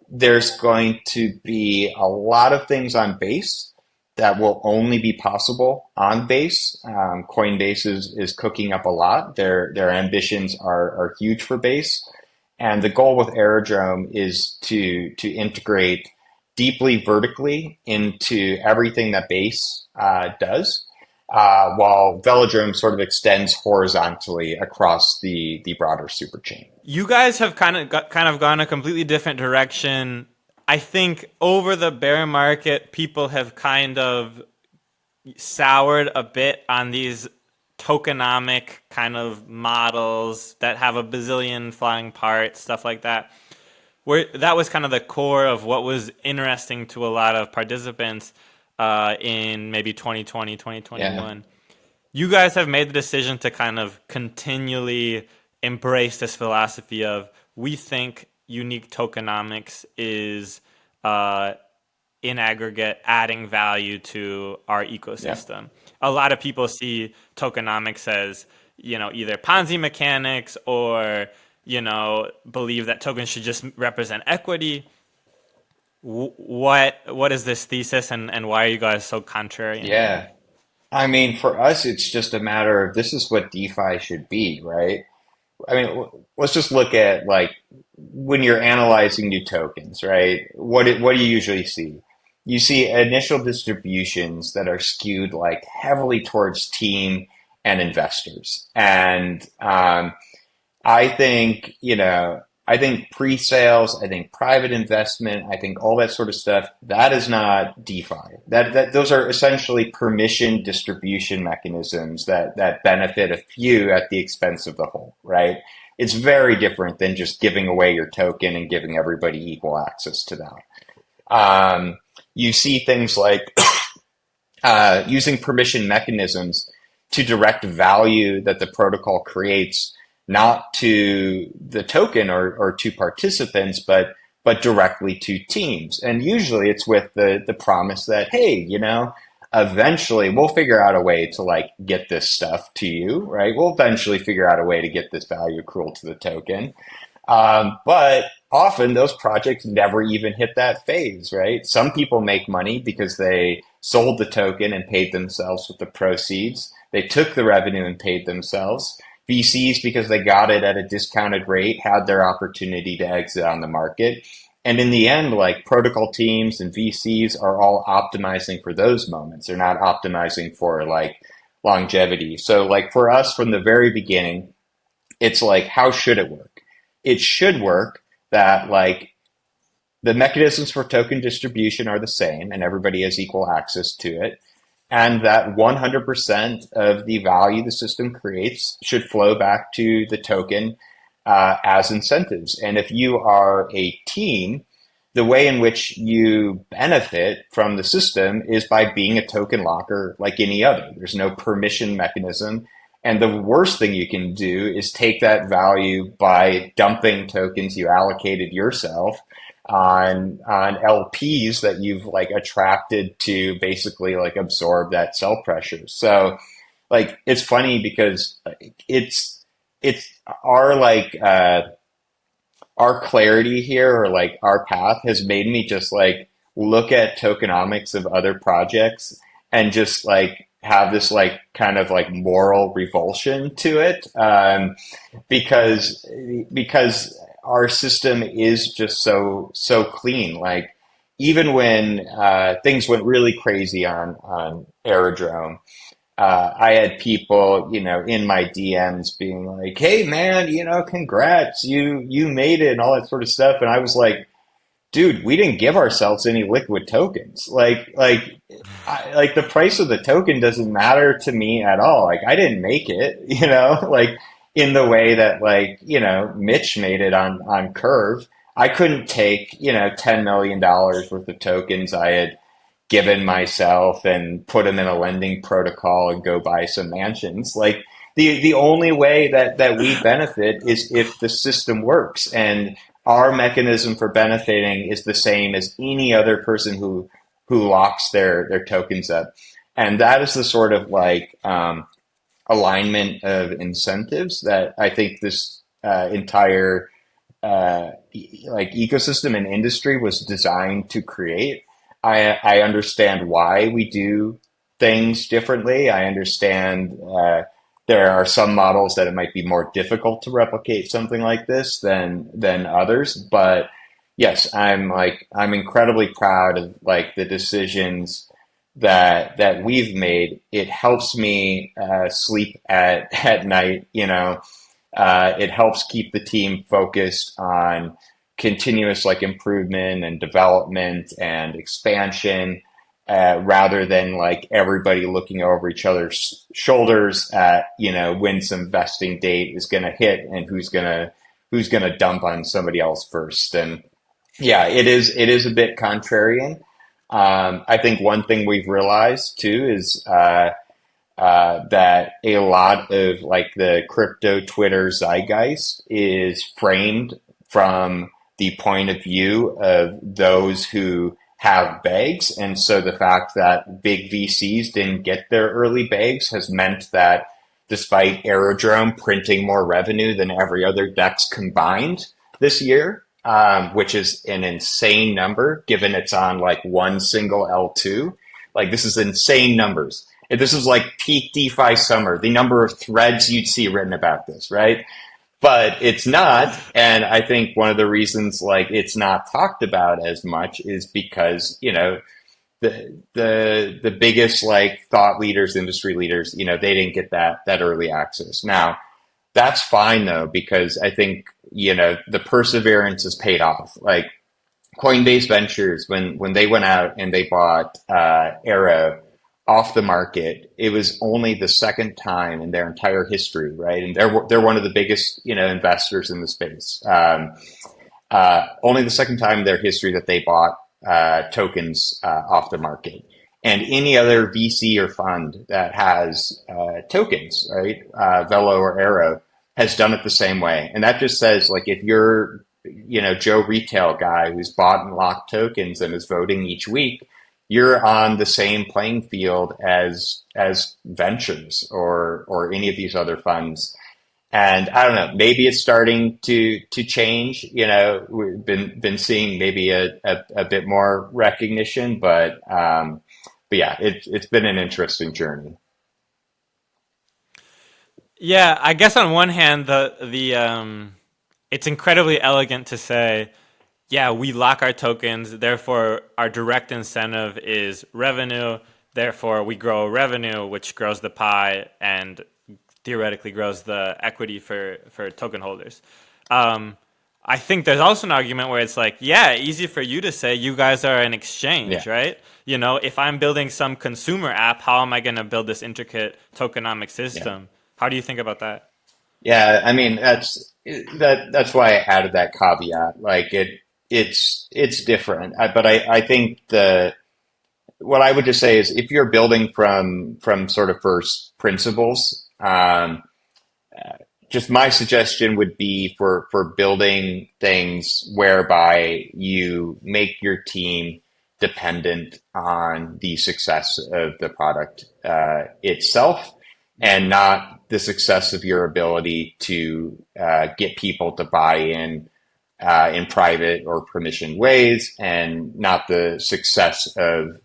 S1: there's going to be a lot of things on Base that will only be possible on Base. Coinbase is cooking up a lot. Their ambitions are huge for Base. And the goal with Aerodrome is to integrate deeply vertically into everything that Base does, while Velodrome sort of extends horizontally across the broader superchain.
S2: You guys have kind of gone a completely different direction. I think over the bear market, people have kind of soured a bit on these tokenomic kind of models that have a bazillion flying parts, stuff like that. Where that was kind of the core of what was interesting to a lot of participants in maybe 2020, 2021. Yeah. You guys have made the decision to kind of continually embrace this philosophy of, we think unique tokenomics is in aggregate adding value to our ecosystem. Yeah. A lot of people see tokenomics as, either Ponzi mechanics or, believe that tokens should just represent equity. What is this thesis, and why are you guys so contrary?
S1: Yeah. I mean, for us, it's just a matter of, this is what DeFi should be, right? I mean, let's just look at, like, when you're analyzing new tokens, right? What do you usually see? You see initial distributions that are skewed like heavily towards team and investors. And I think, I think pre-sales, I think private investment, I think all that sort of stuff, that is not DeFi. Those are essentially permission distribution mechanisms that benefit a few at the expense of the whole, right? It's very different than just giving away your token and giving everybody equal access to that. You see things like using permission mechanisms to direct value that the protocol creates, not to the token or to participants, but directly to teams. And usually it's with the promise that, hey, eventually we'll figure out a way to, like, get this stuff to you, right? We'll eventually figure out a way to get this value accrual to the token. But often those projects never even hit that phase, right? Some people make money because they sold the token and paid themselves with the proceeds. They took the revenue and paid themselves. VCs, because they got it at a discounted rate, had their opportunity to exit on the market. And in the end, like, protocol teams and VCs are all optimizing for those moments. They're not optimizing for, like, longevity. So, like, for us from the very beginning, it's like, how should it work? It should work that, like, the mechanisms for token distribution are the same and everybody has equal access to it. And that 100% of the value the system creates should flow back to the token as incentives. And if you are a team, the way in which you benefit from the system is by being a token locker like any other. There's no permission mechanism. And the worst thing you can do is take that value by dumping tokens you allocated yourself on LPs that you've, like, attracted to basically, like, absorb that sell pressure. So, like, it's funny because it's our, like, our clarity here, or, like, our path has made me just, like, look at tokenomics of other projects and just, like, have this, like, kind of, like, moral revulsion to it, because our system is just so clean. Like, even when things went really crazy on Aerodrome, I had people, in my DMs being like, "Hey, man, congrats, you made it," and all that sort of stuff. And I was like, dude, we didn't give ourselves any liquid tokens. Like the price of the token doesn't matter to me at all. Like, I didn't make it, like, in the way that, like, Mitch made it on Curve. I couldn't take, $10 million worth of tokens I had given myself and put them in a lending protocol and go buy some mansions. Like the only way that we benefit is if the system works, and our mechanism for benefiting is the same as any other person who locks their tokens up. And that is the sort of like alignment of incentives that I think this entire like ecosystem and industry was designed to create. I understand why we do things differently. I understand there are some models that it might be more difficult to replicate something like this than others. But yes, I'm incredibly proud of like the decisions that we've made. It helps me sleep at night. It helps keep the team focused on continuous like improvement and development and expansion, rather than like everybody looking over each other's shoulders at when some vesting date is going to hit and who's gonna dump on somebody else first. And yeah, it is a bit contrarian. I think one thing we've realized too is that a lot of like the crypto Twitter zeitgeist is framed from the point of view of those who have bags. And so the fact that big VCs didn't get their early bags has meant that despite Aerodrome printing more revenue than every other DEX combined this year, which is an insane number given it's on like one single L2. Like this is insane numbers. If this is like peak DeFi summer, the number of threads you'd see written about this, right? But it's not. And I think one of the reasons like it's not talked about as much is because, the biggest like thought leaders, industry leaders, they didn't get that early access. Now, that's fine though, because I think, the perseverance has paid off. Like Coinbase Ventures, when they went out and they bought Arrow off the market, it was only the second time in their entire history, right? And they're one of the biggest, investors in the space. Only the second time in their history that they bought tokens off the market. And any other VC or fund that has tokens, right, Velo or Arrow, has done it the same way. And that just says, like, if you're, Joe Retail guy who's bought and locked tokens and is voting each week, you're on the same playing field as ventures or any of these other funds. And I don't know, maybe it's starting to change. We've been seeing maybe a bit more recognition, but yeah, it's been an interesting journey.
S2: Yeah, I guess on one hand, the it's incredibly elegant to say, yeah, we lock our tokens, therefore our direct incentive is revenue, therefore we grow revenue, which grows the pie and theoretically grows the equity for token holders. I think there's also an argument where it's like, yeah, easy for you to say you guys are an exchange,
S1: Yeah.
S2: right? If I'm building some consumer app, how am I going to build this intricate tokenomic system?
S1: Yeah.
S2: How do you think about that?
S1: Yeah, I mean that's why I added that caveat. Like it's different, but I think what I would just say is if you're building from sort of first principles, just my suggestion would be for building things whereby you make your team dependent on the success of the product itself, and not the success of your ability to get people to buy in private or permissioned ways, and not the success of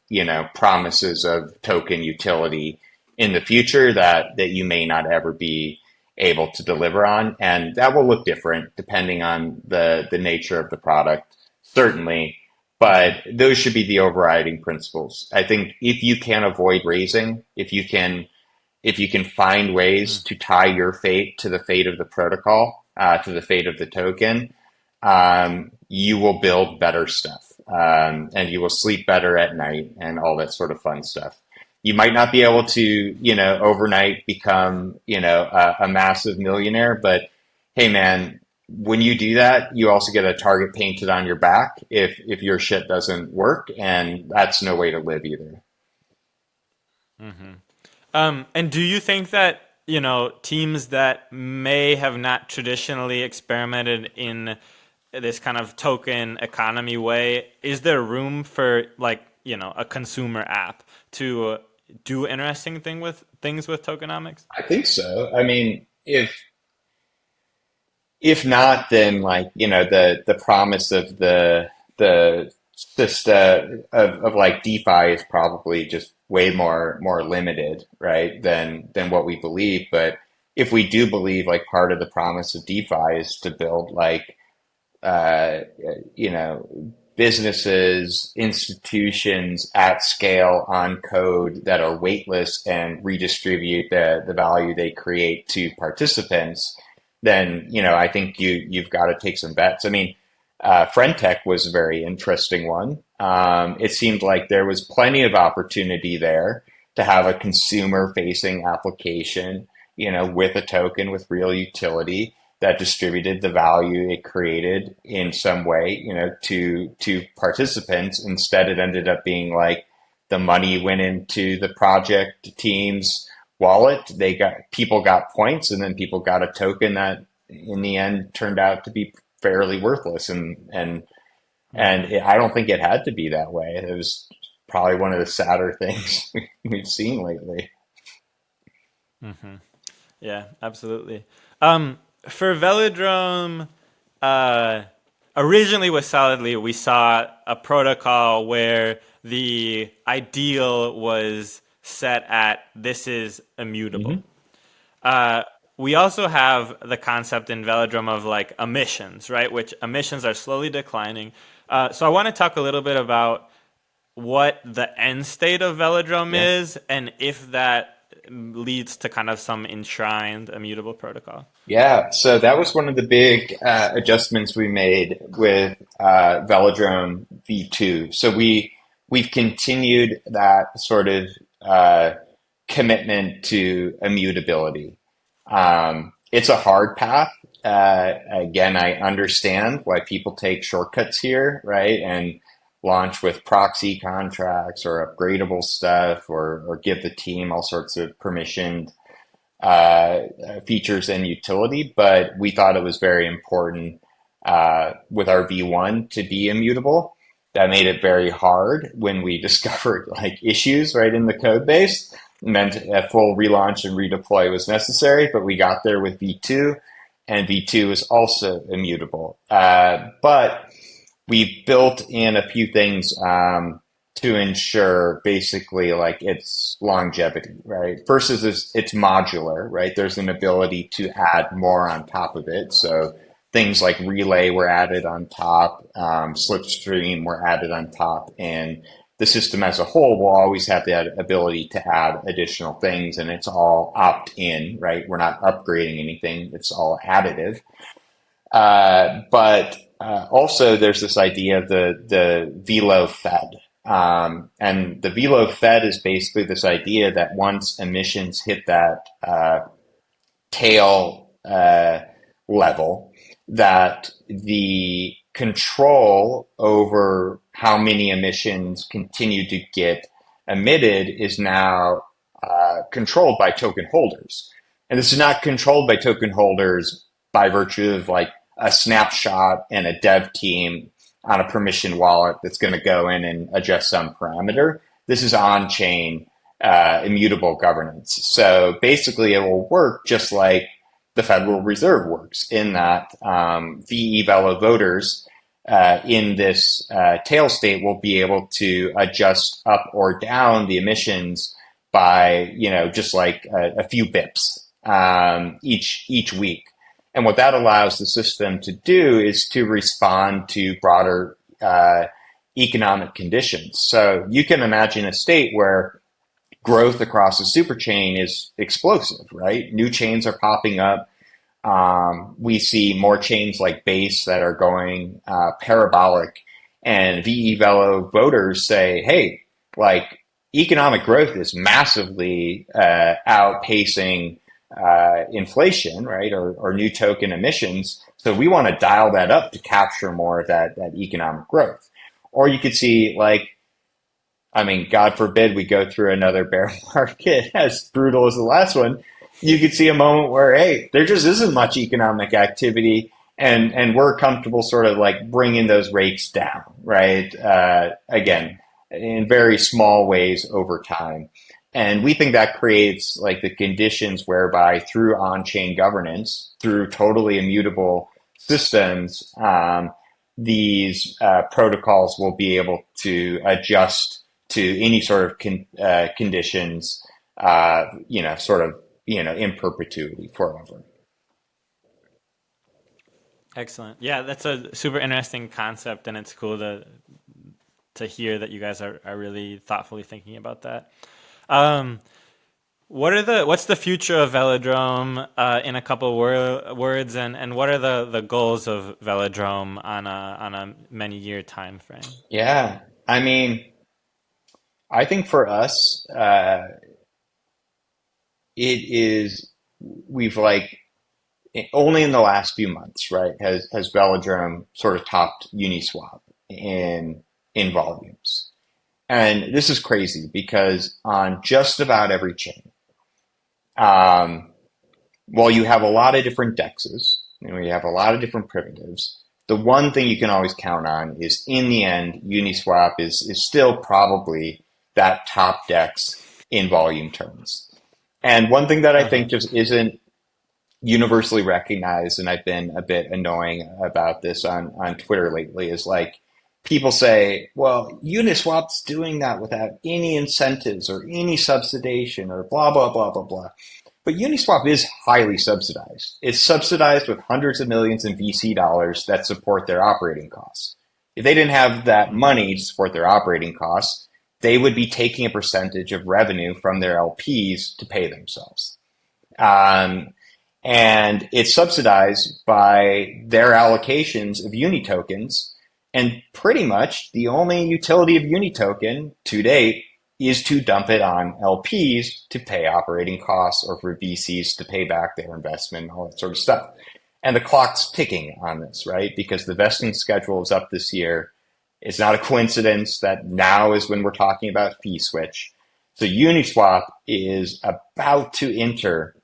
S1: promises of token utility in the future that you may not ever be able to deliver on. And that will look different depending on the nature of the product, certainly, but those should be the overriding principles. I think if you can avoid raising, if you can find ways to tie your fate to the fate of the protocol, to the fate of the token, you will build better stuff, and you will sleep better at night and all that sort of fun stuff. You might not be able to, overnight become, a massive millionaire, but hey, man, when you do that, you also get a target painted on your back if your shit doesn't work, and that's no way to live either.
S2: And do you think that, teams that may have not traditionally experimented in this kind of token economy way, is there room for like, a consumer app to do interesting things with tokenomics?
S1: I think so. I mean, if not, then like, the promise of the system of like DeFi is probably just way more limited, right, than what we believe. But if we do believe like part of the promise of DeFi is to build like uh, businesses, institutions at scale on code that are weightless and redistribute the value they create to participants, then, I think you've got to take some bets. I mean, Friendtech was a very interesting one. It seemed like there was plenty of opportunity there to have a consumer facing application, with a token with real utility that distributed the value it created in some way, to participants. Instead, it ended up being like the money went into the project team's wallet. People got points, and then people got a token that in the end turned out to be fairly worthless. I don't think it had to be that way. It was probably one of the sadder things we've seen lately.
S2: Yeah, absolutely. For Velodrome, uh, originally with Solidly, we saw a protocol where the ideal was set at this is immutable. Uh, we also have the concept in Velodrome of like emissions, right? Which emissions are slowly declining. So I want to talk a little bit about what the end state of Velodrome
S1: Yeah.
S2: is and if that leads to kind of some enshrined immutable protocol.
S1: Yeah, so that was one of the big adjustments we made with Velodrome V2. So we've continued that sort of uh, commitment to immutability. It's a hard path. Again, I understand why people take shortcuts here, right? And launch with proxy contracts or upgradable stuff, or give the team all sorts of permissioned features and utility. But we thought it was very important with our V1 to be immutable. That made it very hard when we discovered like issues right in the code base. It meant a full relaunch and redeploy was necessary, but we got there with V2, and V2 is also immutable. But we built in a few things to ensure basically like its longevity, right? First is it's modular, right? There's an ability to add more on top of it. So things like relay were added on top, slipstream were added on top, and the system as a whole will always have that ability to add additional things, and it's all opt-in, right? We're not upgrading anything; it's all additive. But also, there's this idea of the Velo Fed. And the Velo Fed is basically this idea that once emissions hit that tail level, that the control over how many emissions continue to get emitted is now controlled by token holders. And this is not controlled by token holders by virtue of like a snapshot and a dev team on a permission wallet that's going to go in and adjust some parameter. This is on-chain immutable governance. So basically, it will work just like the Federal Reserve works in that VE Velo voters in this tail state will be able to adjust up or down the emissions by, just like a few bips each week. And what that allows the system to do is to respond to broader economic conditions. So you can imagine a state where growth across the super chain is explosive, right? New chains are popping up. We see more chains like Base that are going parabolic, and VE Velo voters say, hey, like economic growth is massively outpacing inflation, right, or new token emissions. So we want to dial that up to capture more of that economic growth. Or you could see like, I mean, God forbid we go through another bear market as brutal as the last one. You could see a moment where, hey, there just isn't much economic activity, and we're comfortable sort of like bringing those rates down, right? Again, in very small ways over time. And we think that creates like the conditions whereby through on-chain governance, through totally immutable systems, these protocols will be able to adjust to any sort of conditions, sort of, in perpetuity forever.
S2: Excellent. Yeah, that's a super interesting concept, and it's cool to hear that you guys are really thoughtfully thinking about that. What's the future of Velodrome in a couple words, and what are the goals of Velodrome on a many-year time frame?
S1: Yeah, I mean, I think for us, we've like only in the last few months, right, has Velodrome sort of topped Uniswap in volumes. And this is crazy because on just about every chain, well, you have a lot of different dexes, you have a lot of different primitives. The one thing you can always count on is in the end, Uniswap is still probably that top dex in volume terms. And one thing that I think just isn't universally recognized, and I've been a bit annoying about this on Twitter lately, is like people say, well, Uniswap's doing that without any incentives or any subsidization or blah, blah, blah, blah, blah. But Uniswap is highly subsidized. It's subsidized with hundreds of millions in VC dollars that support their operating costs. If they didn't have that money to support their operating costs, they would be taking a percentage of revenue from their LPs to pay themselves. And it's subsidized by their allocations of Uni tokens. And pretty much the only utility of Uni token to date is to dump it on LPs to pay operating costs or for VCs to pay back their investment, all that sort of stuff. And the clock's ticking on this, right? Because the vesting schedule is up this year. It's not a coincidence that now is when we're talking about fee switch. So Uniswap is about to enter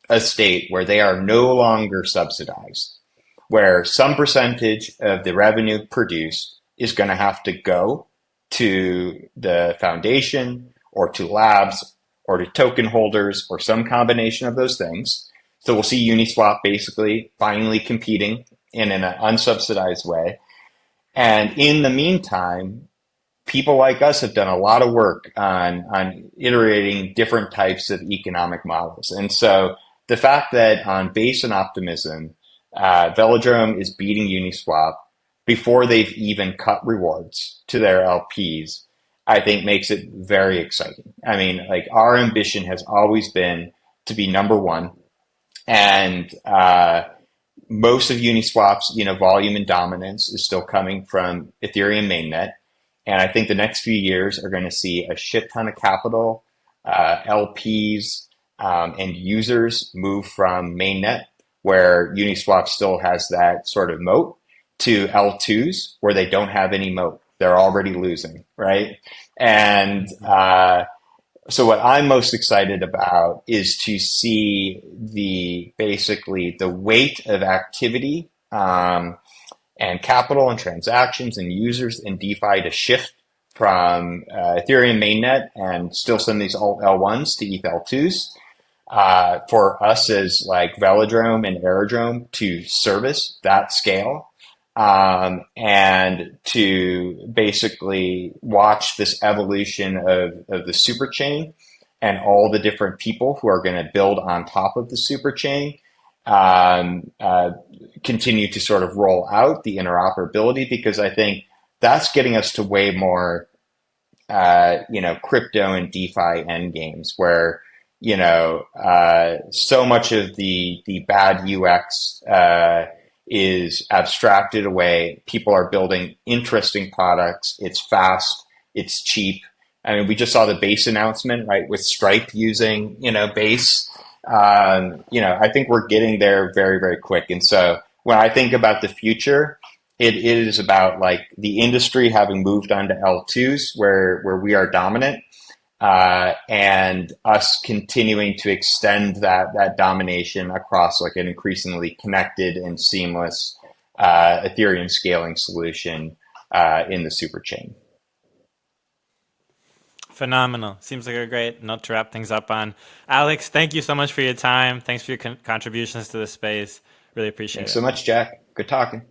S1: a state where they are no longer subsidized, where some percentage of the revenue produced is going to have to go to the foundation or to labs or to token holders or some combination of those things. So we'll see Uniswap basically finally competing in an unsubsidized way. And in the meantime, people like us have done a lot of work on iterating different types of economic models. And so the fact that on Base and Optimism, Velodrome is beating Uniswap before they've even cut rewards to their LPs, I think makes it very exciting. I mean, like our ambition has always been to be number one. And most of Uniswap's, volume and dominance is still coming from Ethereum mainnet. And I think the next few years are going to see a shit ton of capital, LPs, and users move from mainnet, where Uniswap still has that sort of moat, to L2s, where they don't have any moat. They're already losing, right? And so what I'm most excited about is to see basically the weight of activity and capital and transactions and users in DeFi to shift from Ethereum mainnet and still send these alt L1s to ETH L2s. For us as like Velodrome and Aerodrome to service that scale, and to basically watch this evolution of the super chain and all the different people who are going to build on top of the super chain, continue to sort of roll out the interoperability, because I think that's getting us to way more, crypto and DeFi end games where, so much of the bad UX, is abstracted away. People are building interesting products. It's fast. It's cheap. I mean, we just saw the Base announcement, right? With Stripe using, Base I think we're getting there very, very quick. And so when I think about the future, it is about like the industry having moved on to L2s where we are dominant, and us continuing to extend that domination across like an increasingly connected and seamless Ethereum scaling solution in the super chain.
S2: Phenomenal. Seems like a great note to wrap things up on. Alex, thank you so much for your time. Thanks for your contributions to the space. Really appreciate
S1: Thanks
S2: it.
S1: so much, Jack. Good talking.